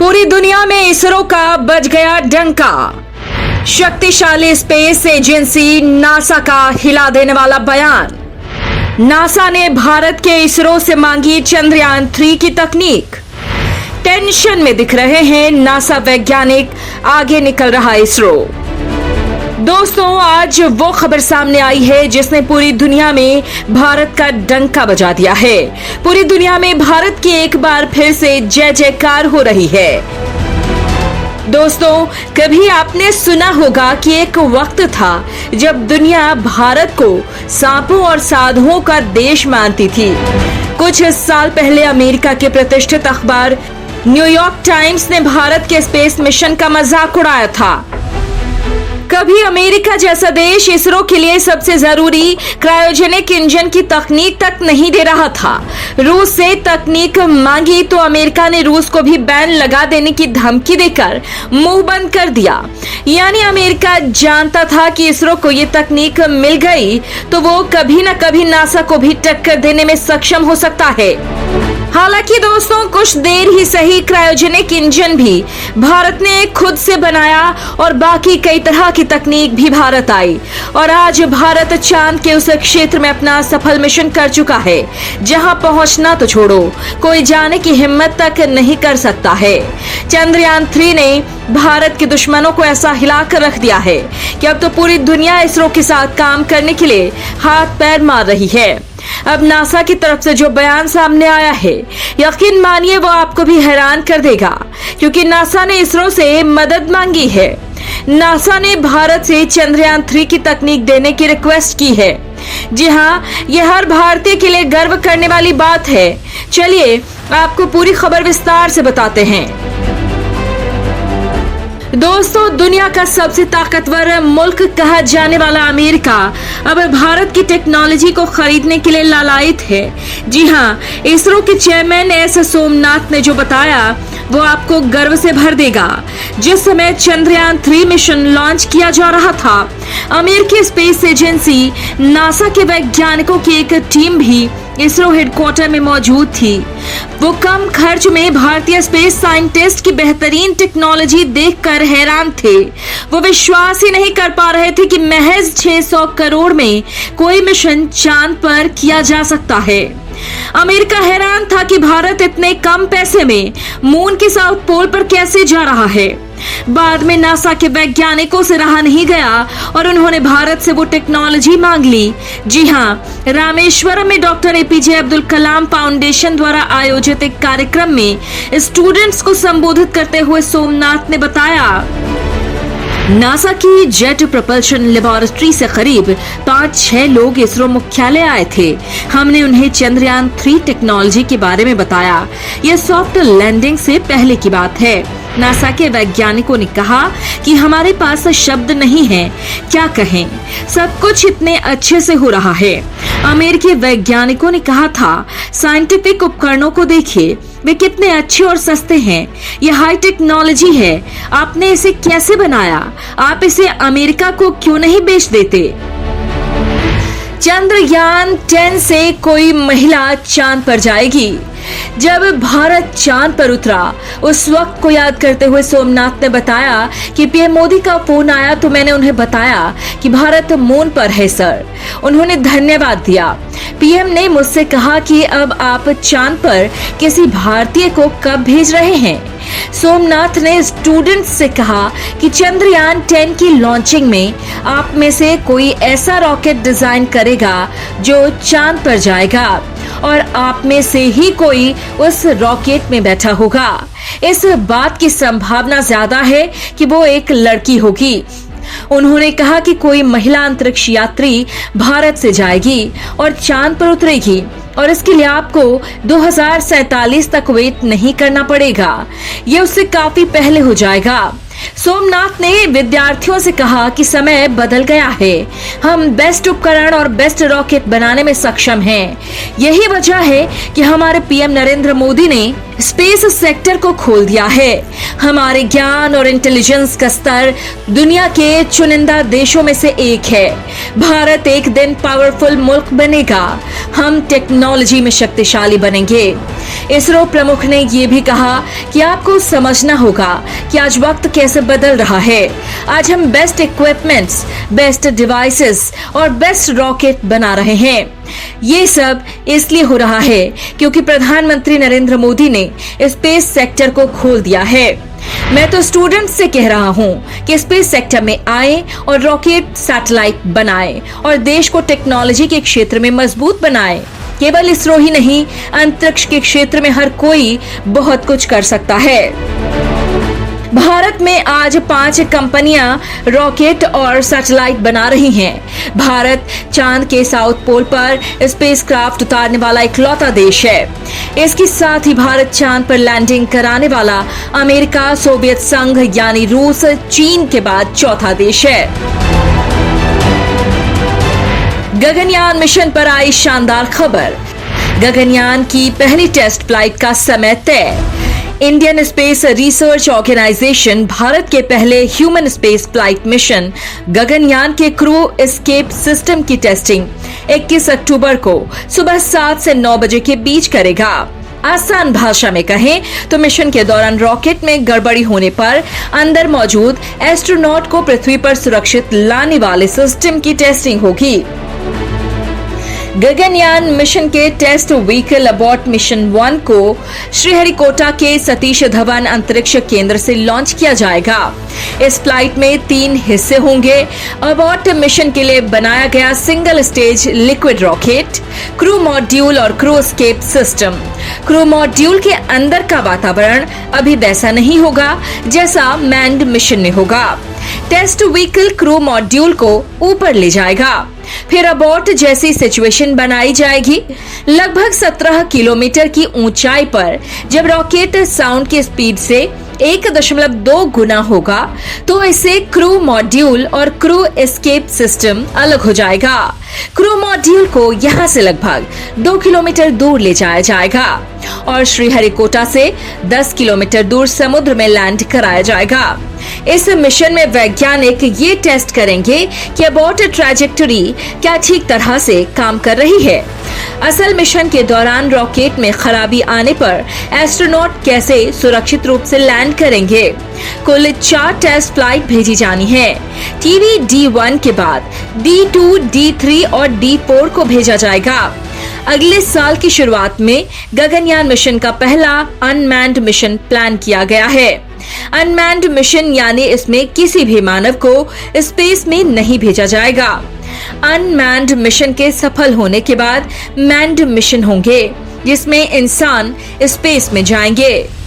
पूरी दुनिया में इसरो का बज गया डंका। शक्तिशाली स्पेस एजेंसी नासा का हिला देने वाला बयान। नासा ने भारत के इसरो से मांगी चंद्रयान 3 की तकनीक। टेंशन में दिख रहे हैं नासा वैज्ञानिक, आगे निकल रहा इसरो। दोस्तों, आज वो खबर सामने आई है जिसने पूरी दुनिया में भारत का डंका बजा दिया है। पूरी दुनिया में भारत की एक बार फिर से जय जयकार हो रही है। दोस्तों, कभी आपने सुना होगा कि एक वक्त था जब दुनिया भारत को सांपों और साधुओं का देश मानती थी। कुछ साल पहले अमेरिका के प्रतिष्ठित अखबार न्यूयॉर्क टाइम्स ने भारत के स्पेस मिशन का मजाक उड़ाया था। कभी अमेरिका जैसा देश इसरो के लिए सबसे जरूरी क्रायोजेनिक इंजन की तकनीक तक नहीं दे रहा था। रूस से तकनीक मांगी तो अमेरिका ने रूस को भी बैन लगा देने की धमकी देकर मुंह बंद कर दिया। यानी अमेरिका जानता था कि इसरो को ये तकनीक मिल गई तो वो कभी न कभी नासा को भी टक्कर देने में सक्षम हो सकता है। हालांकि दोस्तों, कुछ देर ही सही क्रायोजेनिक इंजन भी भारत ने खुद से बनाया और बाकी कई तरह की तकनीक भी भारत आई और आज भारत चांद के उस क्षेत्र में अपना सफल मिशन कर चुका है जहां पहुंचना तो छोड़ो, कोई जाने की हिम्मत तक नहीं कर सकता है। चंद्रयान 3 ने भारत के दुश्मनों को ऐसा हिलाकर रख दिया है कि अब तो पूरी दुनिया इसरो के साथ काम करने के लिए हाथ पैर मार रही है। अब नासा की तरफ से जो बयान सामने आया है, यकीन मानिए वो आपको भी हैरान कर देगा, क्योंकि नासा ने इसरो से मदद मांगी है। नासा ने भारत से चंद्रयान 3 की तकनीक देने की रिक्वेस्ट की है। जी हाँ, ये हर भारतीय के लिए गर्व करने वाली बात है। चलिए आपको पूरी खबर विस्तार से बताते हैं। दोस्तों, दुनिया का सबसे ताकतवर मुल्क कहा जाने वाला अमेरिका अब भारत की टेक्नोलॉजी को खरीदने के लिए लालायित है। जी हाँ, इसरो के चेयरमैन एस सोमनाथ ने जो बताया वो आपको गर्व से भर देगा। जिस समय चंद्रयान 3 मिशन लॉन्च किया जा रहा था, अमेरिकी स्पेस एजेंसी नासा के वैज्ञानिकों की एक टीम भी इसरो हेडक्वार्टर में मौजूद थी। वो कम खर्च में भारतीय स्पेस साइंटिस्ट की बेहतरीन टेक्नोलॉजी देखकर हैरान थे। वो विश्वास ही नहीं कर पा रहे थे कि महज 600 करोड़ में कोई मिशन चांद पर किया जा सकता है। अमेरिका हैरान था कि भारत इतने कम पैसे में मून के साउथ पोल पर कैसे जा रहा है। बाद में नासा के वैज्ञानिकों से रहा नहीं गया और उन्होंने भारत से वो टेक्नोलॉजी मांग ली। जी हाँ, रामेश्वरम में doctor APJ Abdul Kalam foundation द्वारा आयोजित एक कार्यक्रम में स्टूडेंट्स को संबोधित करते हुए सोमनाथ ने बताया, नासा की जेट प्रोपल्शन लेबोरेटरी से करीब 5-6 लोग इसरो मुख्यालय आए थे। हमने उन्हें चंद्रयान 3 टेक्नोलॉजी के बारे में बताया। यह सॉफ्ट लैंडिंग से पहले की बात है। नासा के वैज्ञानिकों ने कहा कि हमारे पास शब्द नहीं है, क्या कहें, सब कुछ इतने अच्छे से हो रहा है। अमेरिकी वैज्ञानिकों ने कहा था, साइंटिफिक उपकरणों को देखिए, वे कितने अच्छे और सस्ते हैं। यह हाई टेक्नोलॉजी है, आपने इसे कैसे बनाया? आप इसे अमेरिका को क्यों नहीं बेच देते? चंद्रयान 10 से कोई महिला चांद पर जाएगी। जब भारत चांद पर उतरा, उस वक्त को याद करते हुए सोमनाथ ने बताया कि पीएम मोदी का फोन आया तो मैंने उन्हें बताया कि भारत मून पर है सर। उन्होंने धन्यवाद दिया। पीएम ने मुझसे कहा कि अब आप चांद पर किसी भारतीय को कब भेज रहे हैं। सोमनाथ ने स्टूडेंट्स से कहा कि चंद्रयान 10 की लॉन्चिंग में आप में से कोई ऐसा रॉकेट डिजाइन करेगा जो चांद पर जाएगा और आप में से ही कोई उस रॉकेट में बैठा होगा। इस बात की संभावना ज्यादा है कि वो एक लड़की होगी। उन्होंने कहा कि कोई महिला अंतरिक्ष यात्री भारत से जाएगी और चांद पर उतरेगी और इसके लिए आपको 2047 तक वेट नहीं करना पड़ेगा। ये उससे काफी पहले हो जाएगा। सोमनाथ ने विद्यार्थियों से कहा कि समय बदल गया है, हम बेस्ट उपकरण और बेस्ट रॉकेट बनाने में सक्षम हैं। यही वजह है कि हमारे पीएम नरेंद्र मोदी ने स्पेस सेक्टर को खोल दिया है। हमारे ज्ञान और इंटेलिजेंस का स्तर दुनिया के चुनिंदा देशों में से एक है। भारत एक दिन पावरफुल मुल्क बनेगा, हम टेक्नोलॉजी में शक्तिशाली बनेंगे। इसरो प्रमुख ने ये भी कहा कि आपको समझना होगा कि आज वक्त कैसे बदल रहा है। आज हम बेस्ट इक्विपमेंट्स, बेस्ट डिवाइसेस और बेस्ट रॉकेट बना रहे हैं। ये सब इसलिए हो रहा है क्योंकि प्रधानमंत्री नरेंद्र मोदी ने स्पेस सेक्टर को खोल दिया है। मैं तो स्टूडेंट्स से कह रहा हूँ कि स्पेस सेक्टर में आए और रॉकेट, सैटेलाइट बनाएं और देश को टेक्नोलॉजी के क्षेत्र में मजबूत बनाएं। केवल इसरो ही नहीं, अंतरिक्ष के क्षेत्र में हर कोई बहुत कुछ कर सकता है। भारत में आज 5 कंपनियां रॉकेट और सैटेलाइट बना रही हैं। भारत चांद के साउथ पोल पर स्पेसक्राफ्ट उतारने वाला इकलौता देश है। इसके साथ ही भारत चांद पर लैंडिंग कराने वाला अमेरिका, सोवियत संघ यानी रूस, चीन के बाद चौथा देश है। गगनयान मिशन पर आई शानदार खबर। गगनयान की पहली टेस्ट फ्लाइट का समय तय। Indian space research organisation Bharat के पहले human space flight mission Gaganyaan के क्रू एस्केप सिस्टम की टेस्टिंग 21 अक्टूबर को सुबह 7 से 9 बजे के बीच करेगा। आसान भाषा में कहें तो मिशन के दौरान रॉकेट में गड़बड़ी होने पर अंदर मौजूद एस्ट्रोनॉट को पृथ्वी पर सुरक्षित लाने वाले सिस्टम की टेस्टिंग होगी। गगनयान मिशन के टेस्ट व्हीकल अबॉट मिशन 1 को श्रीहरिकोटा के सतीश धवन अंतरिक्ष केंद्र से लॉन्च किया जाएगा। इस फ्लाइट में 3 हिस्से होंगे। अबॉट मिशन के लिए बनाया गया single stage liquid rocket, crew module और crew escape system. Crew module के अंदर का वातावरण अभी वैसा नहीं होगा जैसा मैन्ड मिशन में होगा। टेस्ट व्हीकल क्रू मॉड्यूल को ऊपर ले जाएगा, फिर अबॉट जैसी सिचुएशन बनाई जाएगी। लगभग 17 किलोमीटर की ऊंचाई पर जब रॉकेट साउंड की स्पीड से 1.2 गुना होगा तो इसे क्रू मॉड्यूल और क्रू एस्केप सिस्टम अलग हो जाएगा। क्रू मॉड्यूल को यहां से लगभग 2 किलोमीटर दूर ले जाया जाएगा और श्रीहरिकोटा से 10 किलोमीटर दूर समुद्र में लैंड कराया जाएगा। इस मिशन में वैज्ञानिक ये टेस्ट करेंगे कि अबॉट ट्रैजेक्टरी क्या ठीक तरह से काम कर रही है। असल मिशन के दौरान रॉकेट में खराबी आने पर एस्ट्रोनॉट कैसे सुरक्षित रूप से लैंड करेंगे। कुल 4 टेस्ट फ्लाइट भेजी जानी है। टीवी D1 के बाद D2, D3 और D4 को भेजा जाएगा। अगले साल की शुरुआत में गगनयान मिशन का पहला अनमैन्ड मिशन प्लान किया गया है। अनमैन्ड मिशन यानी इसमें किसी भी मानव को स्पेस में नहीं भेजा जाएगा। अनमैन्ड मिशन के सफल होने के बाद मैन्ड मिशन होंगे जिसमें इंसान स्पेस में जाएंगे।